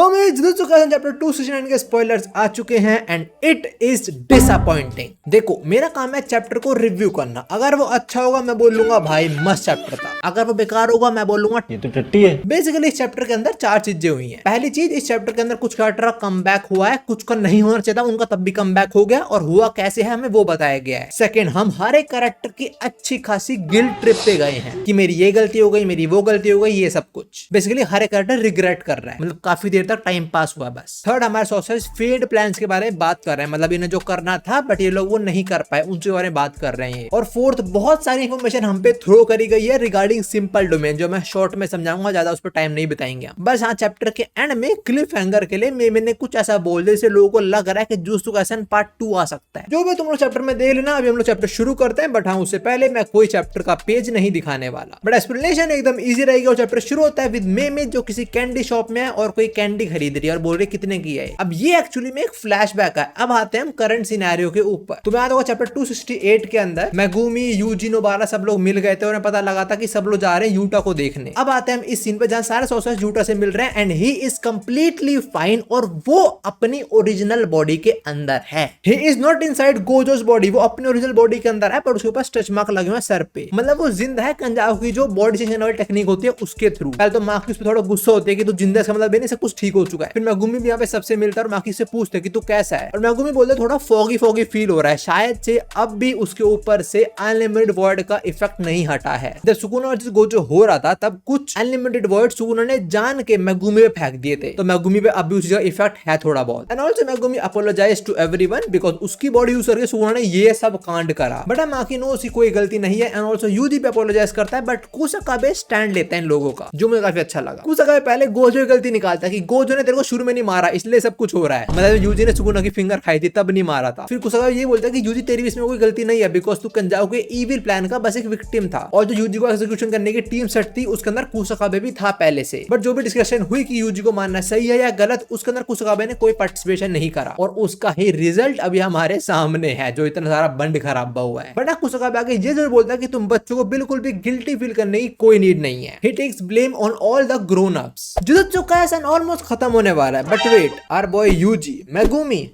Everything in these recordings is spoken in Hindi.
जुजुत्सु काइसेन चैप्टर 269 के स्पॉयलर्स आ चुके हैं एंड इट इज डिसअपॉइंटिंग। देखो मेरा काम है चैप्टर को रिव्यू करना, अगर वो अच्छा होगा मैं बोलूंगा भाई मस्त चैप्टर था, अगर वो बेकार होगा मैं बोलूंगा ये तो टट्टी है। बेसिकली इस चैप्टर के अंदर चार चीजें हुई हैं। पहली चीज, इस चैप्टर के अंदर कुछ कैरेक्टर का कमबैक हुआ है, कुछ का नहीं होना चाहिए था उनका तब भी कमबैक हो गया, और हुआ कैसे है हमें वो बताया गया है। सेकंड, हम हर एक कैरेक्टर की अच्छी खासी गिल्ट ट्रिप पे गए हैं कि मेरी ये गलती हो गई, मेरी वो गलती हो गई, ये सब कुछ बेसिकली हर एक कैरेक्टर रिग्रेट कर रहा है, मतलब काफी देर तक टाइम पास हुआ बस। थर्ड, हमारे सोर्सेज फेड प्लान्स के बारे में बात कर रहे हैं, मतलब इन्हें जो करना था बट ये लोग वो नहीं कर पाए, उनके बारे में बात कर रहे हैं। और फोर्थ, बहुत सारी इंफॉर्मेशन हम पे थ्रो करी गई है रिगार्डिंग सिंपल डोमेन, जो मैं शॉर्ट में समझाऊंगा, ज्यादा उस पर टाइम नहीं बिताएंगे। बस हाँ, चैप्टर के एंड में क्लिफ हैंगर के लिए मैंने कुछ ऐसा बोल दिया जिससे लोगों को लग रहा है कि जुजुत्सु काइसेन पार्ट 2 आ सकता है। जो भी तुम लोग चैप्टर में देख लेना, अभी हम लोग चैप्टर शुरू करते हैं, बट हाँ उससे पहले मैं कोई चैप्टर का पेज नहीं दिखाने वाला, बट एक्सप्लेनेशन एकदम इजी रहेगी। और चैप्टर शुरू होता है विद मे जो किसी कैंडी शॉप में है और कोई कैंडी खरीद रही है और बोल रही कितने की है। अब ये एक्चुअली में एक फ्लैशबैक है। अब आते हैं हम करंट सिनेरियो के ऊपर। तुम्हें याद होगा चैप्टर 268 के अंदर मेगुमी, यूजी, नोबारा सब लोग मिल गए थे और पता लगा था कि सब लोग जा रहे हैं यूटा को देखने। अब आते हैं हम इस सीन पे जहां सारे सोर्सेस यूटा से मिल रहे हैं and he is completely fine, और वो अपनी ओरिजिनल बॉडी के अंदर है। He is not inside Gojo's body, वो अपनी ओरिजिनल बॉडी के अंदर है, पर उसके ऊपर स्ट्रेच मार्क लगे हुए हैं सर पे, मतलब वो जिंदा है। कंजाओ की जो बॉडी चेंज करने वाली टेक्निक होती है उसके थ्रू। पहले तो मार्किस पे थोड़ा गुस्सा होती है कि तू जिंदा, इसका मतलब नहीं सब कुछ ठीक हो चुका है। फिर मेगुमी भी यहाँ पे सबसे मिलता है और मार्किस से पूछते है कि तू कैसा है, और मेगुमी बोलते थोड़ा फॉगी फॉगी फील हो रहा है, शायद से अब भी उसके ऊपर से अनलिमिटेड वर्ड का इफेक्ट नहीं हटा है। जब सुकुना वर्सेस गोजो हो रहा था तब कुछ अनलिमिटेड वर्ड सुकुना ने जान के मेगुमी पे फेंक दिए थे, तो मेगुमी पे अभी उसी का इफेक्ट है थोड़ा बहुत। And also Megumi apologize to everyone because उसकी बॉडी यूज करके सुकुना ने ये सब कांड करा, बट माकी नो उसकी कोई गलती नहीं है। एंड ऑल्सो यूजी पे अपोलोजाइज करता है, बट कुसाकाबे स्टैंड लेता है इन लोगों का, जो मुझे काफी अच्छा लगा। कुसाकाबे पहले गोजो की गलती निकालता है कि गोजो ने तेरे को शुरू में नहीं मारा इसलिए सब कुछ हो रहा है, मतलब यूजी ने सुकुना की फिंगर खाई थी तब नहीं मारा था। फिर कुसाकाबे ये बोलता है कि यूजी तेरी इसमें कोई गलती नहीं है बिकॉज तू कंजाओ के इविल प्लान का बस एक विक्टिम था, और जो यूजी को एग्जीक्यूशन करने की टीम सेट थी उसके अंदर कुसाकाबे भी था पहले से। बट जो भी डिस्कशन हुई कि यूजी को मानना सही है या गलत, उसके अंदर कुसाकाबे ने कोई पार्टिसिपेशन नहीं करा, और उसका ही रिजल्ट अभी हमारे सामने है, जो इतना सारा बंड खराब हुआ है। बट कुसाकाबे आगे ये जरूर बोलता है कि तुम बच्चों को बिल्कुल भी गिल्टी फील करने की कोई नीड नहीं है। He takes blame on all the grown ups. Jujutsu Kaisen almost खत्म होने वाला है, but wait, our boy Yuji, Megumi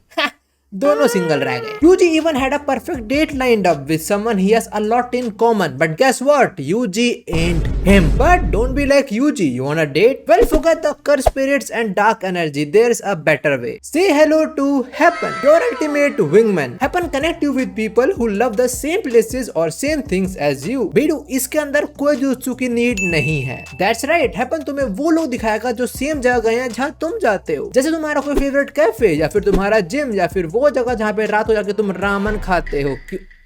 दोनों सिंगल रह गए। Yuji even had a perfect date lined up with someone he has a lot in common, but guess what? Yuji ain't him. But don't be like Yuji. You want a date? Well, forget the curse spirits and dark energy. There's a better way. Say hello to Happen, your ultimate wingman. Happen connect you with people who love the same places or same things as you. बेडू, इसके अंदर कोई जुजुत्सु की नीड नहीं है। That's right. Happen तुम्हें वो लोग दिखाएगा जो सेम जगह गए हैं जहाँ तुम जाते हो, जैसे तुम्हारा कोई फेवरेट कैफे या फिर तुम्हारा जिम या फिर वो जगह जहाँ पे रात हो जाके तुम रामन खाते हो।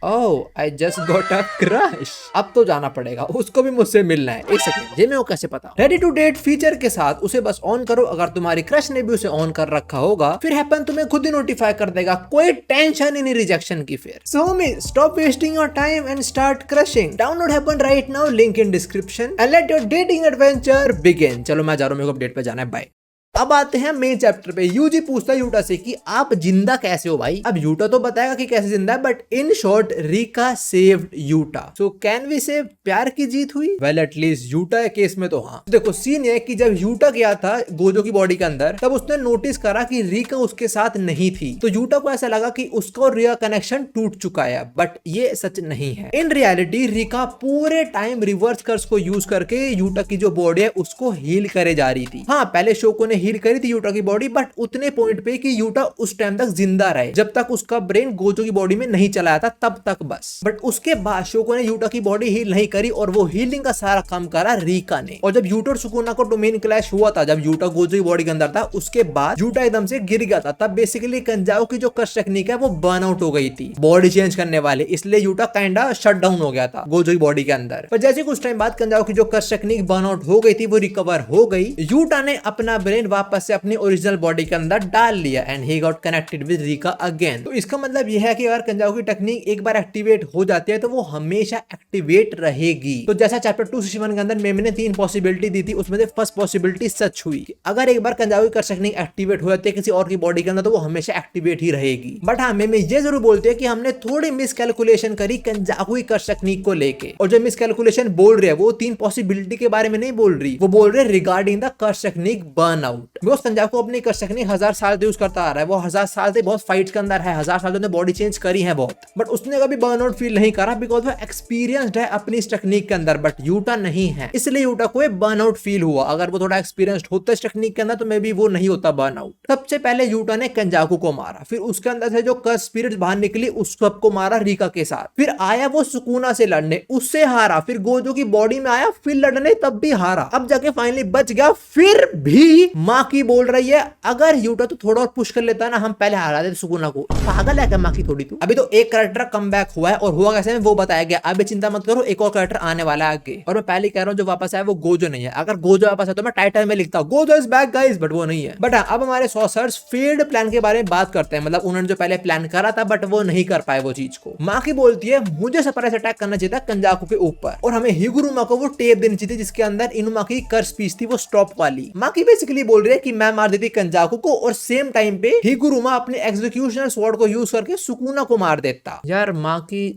Oh, I just got a crush. अब तो जाना पड़ेगा, उसको भी मुझसे मिलना है। एक सेकंड, ये मेरे को कैसे पता? रेडी टू डेट फीचर के साथ उसे बस ऑन करो, अगर तुम्हारी क्रश ने भी उसे ऑन कर रखा होगा फिर हैपन तुम्हें खुद ही नोटिफाई कर देगा, कोई टेंशन ही नहीं रिजेक्शन की। फिर so homie, stop wasting your time and start crushing. Download Happn right now, link in description, and let your dating adventure begin. चलो मैं जा रहा हूँ, मेरे को अपडेट पे जाना है, बाय। अब आते हैं मेन चैप्टर पे। यूजी पूछता है यूटा से कि आप जिंदा कैसे हो भाई। अब यूटा तो बताएगा कि कैसे जिंदा है, but in short Rika saved Yuta. So can we say प्यार की जीत हुई? वेल एटलीस्ट यूटा के केस में तो हाँ। देखो सीन ये है कि जब यूटा गया था गोजो की बॉडी के अंदर तब उसने नोटिस करा कि रिका उसके साथ नहीं थी, तो यूटा को ऐसा लगा कि उसका और रिका कनेक्शन टूट चुका है, बट ये सच नहीं है। इन रियलिटी रिका पूरे टाइम रिवर्स कर्स को यूज करके यूटा की जो बॉडी है उसको हील करे जा रही थी। हाँ, पहले शोको ने हील करी थी यूटा की बॉडी, बट उतने पॉइंट पे कि यूटा उस टाइम तक जिंदा रहे जब तक उसका ब्रेन गोजो की बॉडी में नहीं चला था, तब तक बस। बट उसके बाद शोको ने यूटा की बॉडी हील नहीं करी और वो हीलिंग का सारा काम करा रिका ने। और जब यूटा और सुकुना को डोमेन क्लैश हुआ था, जब यूटा गोजो की बॉडी के अंदर था, उसके बाद यूटा एकदम से गिर गया था। तब बेसिकली कंजाओ की जो कर्स टेक्निक है वो बर्न आउट हो गई थी बॉडी चेंज करने वाले, इसलिए यूटा काइंडा शट डाउन हो गया था गोजो की बॉडी के अंदर। पर जैसे कुछ टाइम बाद कंजाओ की जो कर्स टेक्निक बर्न आउट हो गई थी वो रिकवर हो गई, यूटा ने अपना ब्रेन वापस से अपनी ओरिजिनल बॉडी के अंदर डाल लिया and he got connected with Rica again. तो इसका मतलब यह है कि अगर कंजाओ की टेक्निक एक बार एक्टिवेट हो जाती है तो वो हमेशा एक्टिवेट रहेगी। तो जैसा चैप्टर 261 के अंदर मैंने 3 पॉसिबिलिटी दी थी, उसमें से फर्स्ट पॉसिबिलिटी सच हुई कि अगर एक बार कंजाओ की कर्स टेक्निक एक्टिवेट हो जाती है किसी और की बॉडी के अंदर तो वो हमेशा एक्टिवेट ही रहेगी। बट हाँ, मैं ये जरूर बोलते हैं कि हमने थोड़ी मिसकैलकुलेशन करी कंजाओ की कर्स टेक्निक को लेके, और जो मिसकैलकुलेशन बोल रही है वो 3 पॉसिबिलिटी के बारे में नहीं बोल रही, वो बोल रहे regarding the curse technique burn out. Out. Because Kenjaku अपनी कर्स टेक्निक 1000 साल से यूज करता आ रहा है, वो 1000 साल से बहुत फाइट्स के अंदर है, 1000 साल से बॉडी चेंज करी है बहुत, बट उसने कभी बर्नआउट फील नहीं करा बिकॉज वो एक्सपीरियंस्ड है अपनी इस टेक्निक के अंदर, बट यूटा नहीं है, इसलिए यूटा को बर्नआउट फील हुआ। अगर वो थोड़ा एक्सपीरियंस्ड होता इस टेक्निक के अंदर तो मे बी वो नहीं होता बर्नआउट। सबसे पहले यूटा ने कंजाकू को मारा, फिर उसके अंदर से जो कर्स स्पिरिट्स बाहर निकली उस सबको मारा रीका के साथ, फिर आया वो सुकुना से लड़ने, उससे हारा, फिर गोजो की बॉडी में आया फिर लड़ने तब भी हारा, अब जाके फाइनली बच गया, फिर भी माकी बोल रही है अगर यूटा तो थोड़ा और पुश कर लेता ना हम पहले हरा देते सुकुना को। पागल है क्या माकी थोड़ी तू? अभी तो एक कैरेक्टर कम बैक हुआ है और हुआ कैसे वो बताया गया, अभी चिंता मत करो एक और कैरेक्टर आने वाला है आगे, और मैं पहले कह रहा हूँ जो वापस आया वो गोजो नहीं है, अगर गोजो वापस आया तो मैं टाइटल में लिखता हूँ Gojo is back guys, but वो नहीं है। बट अब हमारे सॉर्सर्स फेल्ड प्लान के बारे में बात करते हैं, मतलब उन्होंने जो पहले प्लान करा था बट वो नहीं कर पाए वो चीज को। माकी बोलती है मुझे सरप्राइज अटैक करना चाहिए था कंजाकू के ऊपर और हमें हिगुरुमा को वो टेप देनी चाहिए जिसके अंदर इनुमाकी की कर्स स्पीच थी वो स्टॉप वाली। माकी बेसिकली बोल रही है कि मैं मार देती कंजाकू को और सेम टाइम पे हिगुरुमा अपने एग्जीक्यूशनल स्वॉर्ड को यूज करके सुकुना को मार देता। यार माकी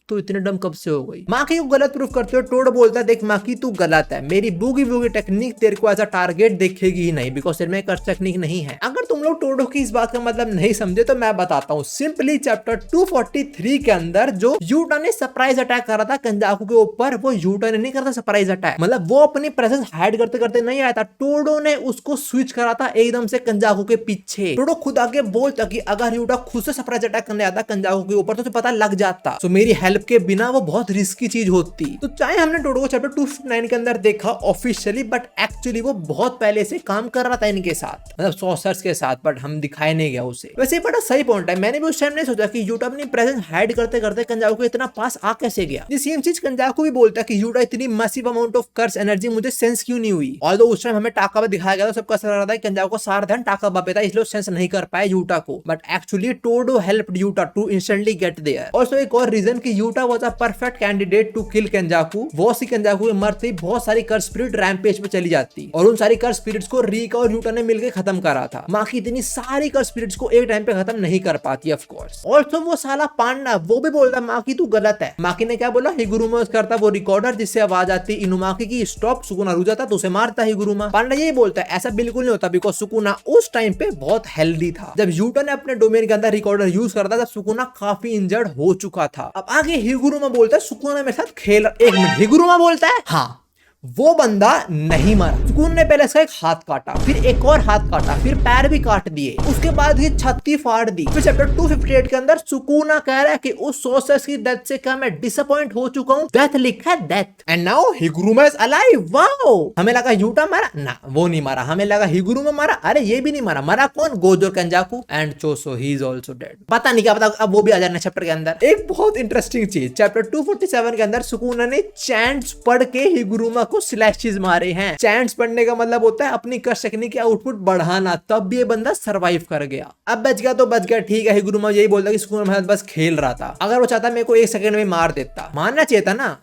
तू इतने डम कब से हो गई? माकी को गलत प्रूफ करते हो टोड बोलता है देख माकी तू गलत है, मेरी बूगी बूगी टेक्निक तेरे को एज अ टारगेट देखेगी ही नहीं बिकॉज तेरे में कर्स टेक्निक नहीं है। अगर तुम लोग टोडो की इस बात का मतलब नहीं समझे तो मैं बताता हूँ सिंपली चैप्टर 243 के अंदर जो यूटा ने सरप्राइज अटैक करा था कंजाकू के ऊपर, वो यूटा ने नहीं करा था सरप्राइज अटैक, मतलब वो अपनी प्रेजेंस हाइड करते करते नहीं आया था, टोडो ने उसको स्विच करा था एकदम से कंजाकू के पीछे। टोडो खुद आगे बोलता कि अगर यूटा खुद से सरप्राइज अटैक करने आता कंजाकू के ऊपर तो पता लग जाता, तो मेरी हेल्प के बिना वो बहुत रिस्की चीज होती। तो चाहे हमने टोडो को चैप्टर 259 के अंदर देखा ऑफिशियली, बट एक्चुअली वो बहुत पहले से काम कर रहा था इनके साथ, मतलब सॉर्सर्स के साथ, बट हम दिखाए नहीं गया उसे। वैसे बड़ा सही पॉइंट है, मैंने भी उस टाइम नहीं सोचा कि यूटा अपनी प्रेजेंस हाइड करते करते कंजाकू को इतना पास आ कैसे गया। ये सेम चीज कंजाकू भी बोलता है कि यूटा इतनी massive amount of curse energy मुझे सेंस क्यों नहीं हुई, ऑल्दो उस टाइम हमें टाकाबा दिखाया गया था, सबका असर रहा था कंजाकू को सारा ध्यान टाकाबा पे था इसलिए सेंस नहीं कर पाए यूटा को, but actually Todo helped Yuta to instantly get there. Also एक और रीजन कि Yuta was a perfect candidate to kill Kenjaku, वो सी कंजाकू के मरते ही बहुत सारी कर्स स्पिरिट रैम्पेज पे चली जाती और उन सारी कर्स स्पिरिट्स को रीका और यूटा ने मिलकर खत्म करा था। माकी इतनी सारी कर्स स्पिरिट्स को एक टाइम पे खत्म नहीं कर पाती ऑफ कोर्स। ऑल्सो वो साला पांडा वो भी बोलता माकी तू गलत है। माकी ने क्या बोला, हिगुरुमा करता वो रिकॉर्डर जिससे आवाज आती इनुमाकी की स्टॉप, सुकुना रुक जाता तो उसे मारता हिगुरुमा। पांडा यही बोलता है ऐसा बिल्कुल नहीं होता बिकॉज सुकुना उस टाइम पे बहुत हेल्दी था, जब यूटा ने अपने डोमेन के अंदर रिकॉर्डर यूज करता तब सुकुना काफी इंजर्ड हो चुका था। अब आगे हिगुरुमा बोलता है सुकुना मेरे साथ खेल, एक मिनट हिगुरुमा बोलता है हाँ वो बंदा नहीं मरा, सुकून ने पहले इसका एक हाथ काटा, फिर एक और हाथ काटा, फिर पैर भी काट दिए, उसके बाद ये छाती फाड़ दी। फिर चैप्टर 258 के अंदर सुकूना कह रहा है कि उस सोर्सर्स की डेथ से क्या मैं डिसअपॉइंट हो चुका हूँ, डेथ लिखा है death, and now Higuruma is alive. Wow, हमें लगा यूटा मारा ना, वो नहीं मारा, हमें लगा हिगुरुमा मारा, अरे ये भी नहीं मारा, मरा कौन, Gojo Kenjaku and Choso, he is also dead. पता नहीं क्या पता अब वो भी आ जाना चैप्टर के अंदर। एक बहुत इंटरेस्टिंग चीज चैप्टर 247 के अंदर सुकूना ने चैंट्स पढ़ के हिगुरुमा को स्लैशेस मारे हैं। चैंट्स पढ़ने का मतलब होता है अपनी कर्स टेक्निक की आउटपुट बढ़ाना, तब भी ये बंदा सरवाइव कर गया। अब बच गया तो बच गया, ठीक है। हिगुरुमा यही बोलता कि सुकुना बस खेल रहा था, अगर वो चाहता मेरे को 1 सेकंड में मार देता, मारना चाहिए था ना,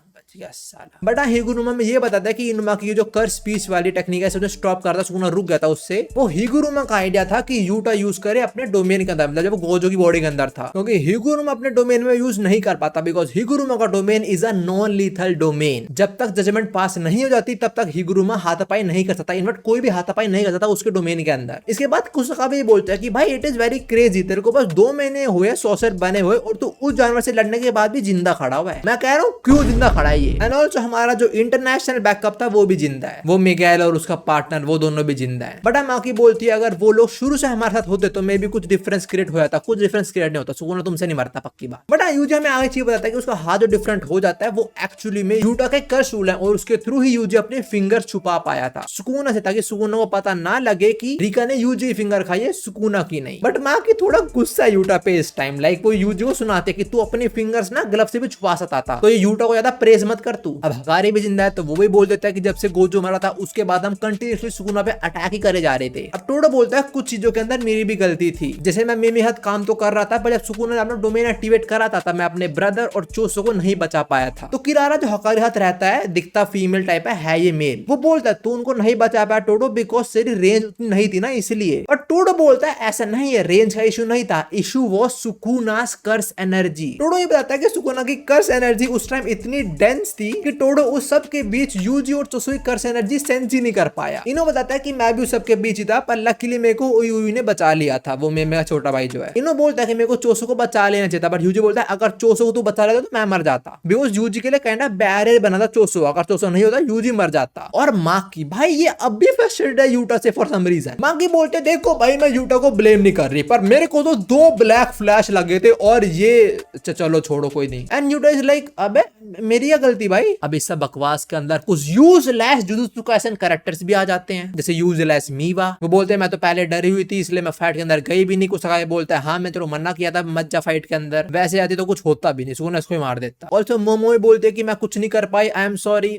बट हिगुरुमा में ये बताता है कि इनुमाकी की जो कर्स स्पीच वाली टेक्निक है उसे स्टॉप करता, सुकुना रुक गया था उससे। वो हिगुरुमा का आइडिया था कि यूटा यूज करे अपने डोमेन के अंदर, मतलब जब वो गोजो की बॉडी के अंदर था, क्योंकि हिगुरुमा अपने डोमेन में यूज नहीं कर पाता बिकॉज हिगुरुमा का domain is a non lethal domain. जब तक जजमेंट पास नहीं हो जाती तब तक हिगुरुमा हाथापाई नहीं कर सकता, इनफैक्ट कोई भी हाथापाई नहीं कर सकता उसके डोमेन के अंदर। इसके बाद कुसुका भी बोलता है कि भाई इट इज वेरी क्रेजी, तेरे को बस 2 महीने हुए सॉर्सर बने हुए और तू उस जानवर से लड़ने के बाद भी जिंदा खड़ा हुआ है। मैं कह रहा हूँ क्यों जिंदा खड़ा है ये। एंड ऑल्सो हमारा जो इंटरनेशनल बैकअप था वो भी जिंदा है, वो मिगेल और उसका पार्टनर वो दोनों भी जिंदा है। बट माकी बोलती है अगर वो लोग शुरू से हमारे साथ होते तो मे भी कुछ डिफरेंस क्रिएट हो जाता, कुछ डिफरेंस क्रिएट नहीं होता, सुकुना तुमसे नहीं मरता पक्की बात। बट यूजी हमें आगे चीज बताता है कि उसका हाथ जो डिफरेंट हो जाता है वो एक्चुअली में यूटा के कर्स रूल है और उसके थ्रू ही यूजी अपने फिंगर छुपा पाया था सुकुना से, ताकि सुकुना को पता ना लगे कि रीका ने यूजी फिंगर खाई है, सुकुना की नहीं। बट माकी थोड़ा गुस्सा है यूटा पे इस टाइम, लाइक वो यूजी को सुनाते कि तू अपने फिंगर्स ना ग्लव से भी छुपा सकता था, तो ये यूटा को ज्यादा प्रेज मत कर तू। अब हकारी भी जिंदा है तो वो भी बोल देता है कि जब से गोजो मरा था उसके बाद हम कंटिन्यूअसली सुकुना पे अटैक ही करे जा रहे थे। अब टोडो बोलता है कुछ चीजों के अंदर मेरी भी गलती थी, जैसे मैं मेमी हद काम तो कर रहा था पर जब सुकुना ने अपना डोमेन एक्टिवेट करा था तब मैं अपने ब्रदर और चोसो को नहीं बचा पाया था। तो किरारा जो हकारी हाथ रहता है, दिखता फीमेल टाइप है ये मेल, वो बोलता है तू उनको नहीं बचा पाया टोडो बिकॉज तेरी रेंज उतनी नहीं थी ना इसलिए। और टोडो बोलता है ऐसा नहीं है, रेंज का इशू नहीं था, issue was Sukuna's curse energy. Todo ये बताता है कि सुकुना की कर्स एनर्जी उस टाइम इतनी डेंस थी कि टोडो उस सब के बीच यूजी और चोसो की कर्स एनर्जी सेंस ही नहीं कर पाया। इनो बताता है कि मैं भी उस सब के बीच ही था, पर लकीली मेरे को उयुई ने बचा लिया था, वो मेरा छोटा भाई जो है। इनो बोलता है कि मेरे को चोसो को बचा लेना चाहिए था, बट यूजी बोलता है अगर चोसो को तू बचा लेता तो मैं मर जाता, बिकॉज यूजी के लिए काइंड ऑफ बैरियर बना था चोसो, अगर चोसो नहीं होता यूजी मर जाता। और माकी भाई ये अब भी फ्रस्ट्रेटेड है यूटा से फॉर सम रीजन। माकी बोलते देखो भाई मैं यूटा को ब्लेम नहीं कर रही, पर मेरे को तो 2 ब्लैक फ्लैश लगे थे और ये चलो छोड़ो कोई नहीं। एंड यूटा इज लाइक अबे मेरी क्या गलती भाई। अब इस सब बकवास के अंदर कुछ यूजलेस जुजुत्सु काइसेन कैरेक्टर्स भी आ जाते हैं, जैसे यूजलेस मीवा। वो बोलते हैं मैं तो पहले डरी हुई थी इसलिए मैं फाइट के अंदर गई भी नहीं। कुछ बोलता है हाँ मैं तेरे को मना किया था मत जा फाइट के अंदर, वैसे आती तो कुछ होता भी नहीं, सुना इसको ही मार देता। ऑल्सो मोमो बोलते हैं कि मैं कुछ नहीं कर पाई, आई एम सॉरी।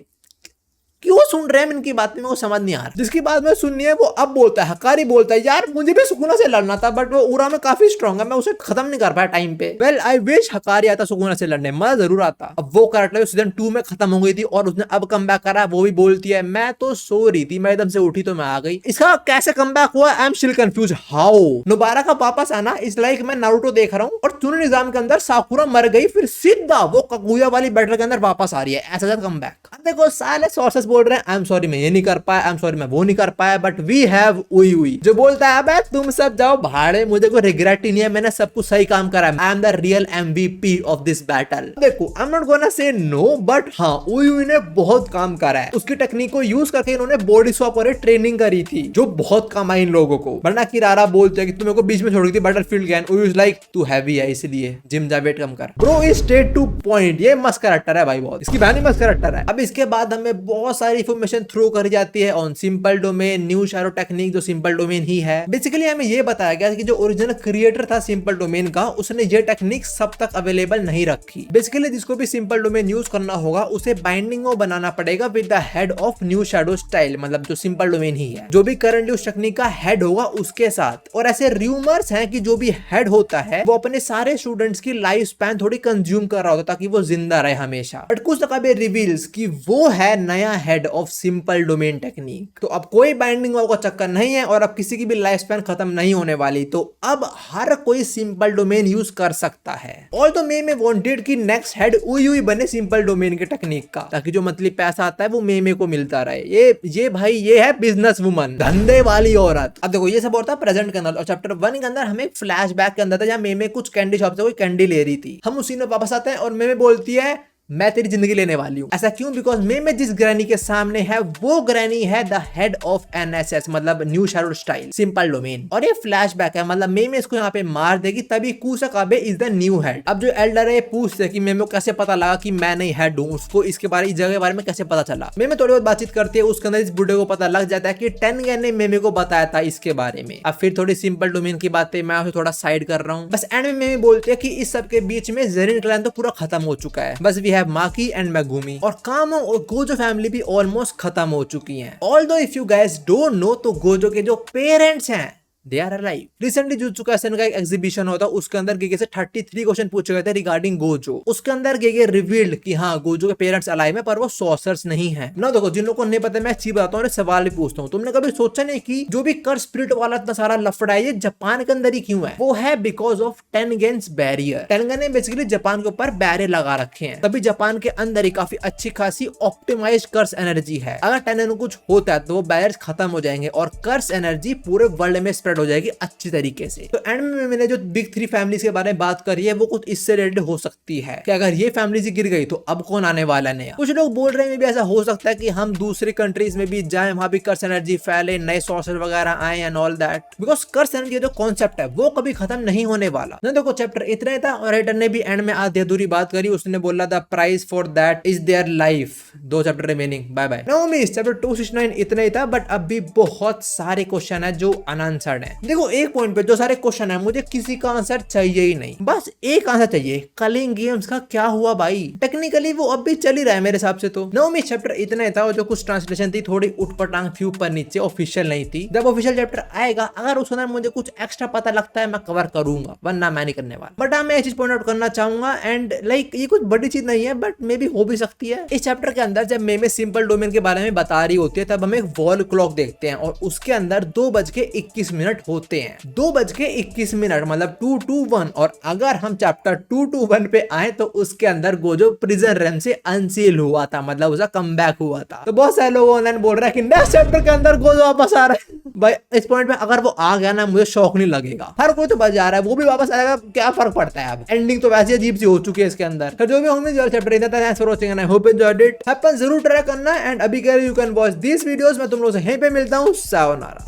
क्यों सुन रहे हैं इनकी बातें, मेरे को समझ नहीं आ रहा। जिसकी बात में सुननी है वो अब बोलता है, हकारी बोलता है यार मुझे भी सुकुना से लड़ना था, बट वो उरा में काफी स्ट्रॉन्ग है, मैं उसे खत्म नहीं कर पाया टाइम पे। वेल आई विश हकारी आता सुकुना से लड़ने, मजा जरूर आता। अब वो कैरेक्टर सीजन 2 में खत्म हो गई थी और उसने अब कम बैक करा। वो भी बोलती है मैं तो सो रही थी, मैं एकदम से उठी तो मैं आ गई। इसका कैसे कम बैक हुआ I am still confuse how. Nobara का वापस आना इज लाइक मैं नारुतो देख रहा हूँ और चुने निजाम के अंदर साकुरा मर गई, फिर सीधा वो कागुया वाली बैटल के अंदर वापस आ रही है, ऐसा कम बैक। देखो साले सोर्सेस बोल रहे हैं आई एम सॉरी मैं ये नहीं कर पाया, आई एम सॉरी मैं वो नहीं कर पाया, बट वी हैव उई जो बोलता है अबे तुम सब जाओ भाड़े, मुझे कोई रिग्रेट ही नहीं है, मैंने सब कुछ सही काम करा है, I am the real MVP of this battle. देखो I am not gonna say no, but हाँ उई ने बहुत काम करा है। उसकी टेक्निक को यूज करके इन्होंने बॉडी स्वैप और ट्रेनिंग करी थी जो बहुत काम आई इन लोगों को। वरना किरारा बोलते हैं कि तुम्हें को बीच में छोड़ दी थी बैटलफील्ड गैन, उई इज लाइक तू हैवी है इसलिए जिम जा वेट कम कर। Bro is straight two point, ये मस्त कैरेक्टर है भाई, बहुत इसकी बहनी मस्त कैरेक्टर है। अब इसके बाद हमें बहुत सारी इंफॉर्मेशन थ्रो करी जाती है on simple domain, new shadow technique जो सिंपल डोमेन ही है। बेसिकली हमें ये बताया गया कि जो ओरिजिनल क्रिएटर था सिंपल डोमेन का, उसने ये टेक्निक सब तक अवेलेबल नहीं रखी। बेसिकली जिसको भी सिंपल डोमेन यूज करना होगा उसे बाइंडिंग बनाना पड़ेगा with the head of new shadow style, मतलब जो सिंपल डोमेन ही है, जो भी करंटली उस टेक्निक का हेड होगा उसके साथ। और ऐसे रूमर्स हैं कि जो भी हेड होता है वो अपने सारे स्टूडेंट्स की लाइफ स्पैन थोड़ी कंज्यूम कर रहा होता ताकि वो जिंदा रहे हमेशा। बट कुछ तक रिवील्स कि वो है नया head of simple domain technique. तो अब कोई बाइंडिंग का चक्कर नहीं है और अब किसी की भी लाइफ स्पैन खत्म नहीं होने वाली, तो अब हर कोई सिंपल डोमेन यूज कर सकता है। ऑल्सो मे वांटेड कि नेक्स्ट हेड उई बने सिंपल डोमेन के टेक्निक का, ताकि जो मंथली पैसा आता है वो मे को मिलता रहे। ये भाई ये है बिजनेस वुमन, धंधे वाली औरत। अब देखो ये सब होता है प्रेजेंट के अंदर, और चैप्टर 1 के अंदर हमें फ्लैशबैक के अंदर था जहां मे कुछ कैंडी शॉप से कोई कैंडी ले रही थी। हम उसी में वापस आते हैं और मे बोलती है मैं तेरी जिंदगी लेने वाली हूँ। ऐसा क्यों? बिकॉज में जिस ग्रैनी के सामने है वो ग्रैनी है द हेड ऑफ NSS, मतलब new shadow style simple domain. और ये फ्लैशबैक है, मतलब में इसको यहाँ पे मार देगी तभी कुसाकाबे इज द न्यू हेड। अब जो एल्डर है पूछते कि मेमे को कैसे पता लगा कि मैं नहीं हेड हूँ, उसको इसके बारे इस जगह के बारे में कैसे पता चला। मेमे थोड़ी बहुत बातचीत करती है, उसके अंदर इस बुढ़े को पता लग जाता है कि टेनगेन ने मेमे को बताया था इसके बारे में। अब फिर थोड़ी सिंपल डोमेन की बातें मैं उसे थोड़ा साइड कर रहा हूँ। बस एंड में मेमे बोलते हैं कि इस सब के बीच में ज़ेनिन क्लैन तो पूरा खत्म हो चुका है, बस वी हैव माकी एंड घूमी, और कामो और गोजो फैमिली भी ऑलमोस्ट खत्म हो चुकी हैं। Although if you guys don't know, तो गोजो के जो पेरेंट्स हैं They are alive. Recently jujutsu Kaisen का एक एग्जीबिशन होता, उसके अंदर गेगे से 33 क्वेश्चन पूछे गए थे रिगार्डिंग गोजो। उसके अंदर गेगे रिवील्ड कि हाँ गोजो के पेरेंट्स अलाइव है पर वो सॉर्सर्स नहीं है ना। देखो जिन लोगों को नहीं पता मैं अच्छी बताता हूँ, सवाल भी पूछता हूँ, तुमने कभी सोचा नहीं कि जो भी कर स्पिरिट वाला इतना सारा लफड़ा है ये जापान के अंदर ही क्यों है? वो है बिकॉज ऑफ टेनगेन्स बैरियर। टेनगेन ने बेसिकली जापान के ऊपर बैरियर लगा रखे हैं, तभी जापान के अंदर ही काफी अच्छी खासी ऑप्टिमाइज्ड कर्स एनर्जी है। अगर टेनगेन को कुछ होता है तो वो बैरियर्स खत्म हो जाएंगे और कर्स एनर्जी पूरे वर्ल्ड में स्प्रेड हो जाएगी अच्छी तरीके से। तो एंड में मैंने जो बिग 3 फैमिलीज के बारे में बात करी है वो कुछ इससे रिलेटेड हो सकती है कि अगर ये फैमिलीज गिर गई तो अब कौन आने वाला नया। कुछ लोग बोल रहे हैं भी ऐसा हो सकता है कि हम दूसरी कंट्रीज में भी जाएं, वहां भी कर्स एनर्जी फैले, नए सोर्सेज वगैरह आए and all that, because curse energy जो कॉन्सेप्ट है वो कभी खत्म नहीं होने वाला ना। देखो चैप्टर इतना ही था और राइटर ने भी एंड में आधी अधूरी बात करी, उसने बोला the price for that is their life. 2 chapter remaining, bye bye. No miss chapter 269 इतना ही था, बट अब भी बहुत सारे क्वेश्चन है जो अनआंसर्ड है। देखो एक पॉइंट पे जो सारे क्वेश्चन है मुझे किसी का आंसर चाहिए ही नहीं, बस एक आंसर चाहिए, कलिंग गेम्स का क्या हुआ भाई? टेक्निकली वो अब भी चल ही रहा है मेरे हिसाब से। तो नो मिस चैप्टर इतना ही था और जो कुछ ट्रांसलेशन थी थोड़ी उठपटांग थी, ऊपर नीचे, ऑफिशियल नहीं थी। जब ऑफिशियल चैप्टर आएगा अगर उसके अंदर मुझे कुछ एक्स्ट्रा पता लगता है मैं कवर करूंगा, वरना मैं नहीं करने वाला। बट मैं एक चीज पॉइंट आउट करना चाहूंगा एंड लाइक ये कुछ बड़ी चीज नहीं है बट मे भी हो भी सकती है। इस चैप्टर के अंदर जब मे सिंपल डोमेन के बारे में बता रही होती है तब हम एक वॉल क्लॉक देखते हैं और उसके अंदर 2:21 मिनट होते हैं। 2:21 मतलब 2:21। और अगर हम चैप्टर 2:21 पे आए तो उसके अंदर गोजो प्रिजन रैम से अनसील हुआ था, मतलब उसका कमबैक हुआ था। तो बहुत सारे लोग ऑनलाइन बोल रहे हैं कि नेक्स्ट चैप्टर के अंदर गोजो वापस आ रहा है। भाई इस पॉइंट पे अगर वो आ गया ना, मुझे शौक नहीं लगेगा। हर कोई तो बच जा रहा है, वो भी वापस आएगा, क्या फर्क पड़ता है। अब एंडिंग तो वैसे अजीब सी हो चुकी है इसके अंदर। तो जो भी होंगे जो चैप्टर इधर था, thanks for watching and I hope enjoyed it. अपन जरूर ट्राई करना एंड अभी कह रहे you can watch this videos. मैं तुम लोगों से यहीं पे मिलता हूँ। सायोनारा।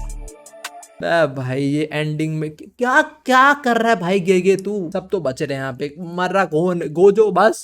भाई ये एंडिंग में क्या क्या कर रहा है भाई गेगे तू। सब तो बच रहे हैं यहाँ पे, मर रहा कौन? गोजो बस।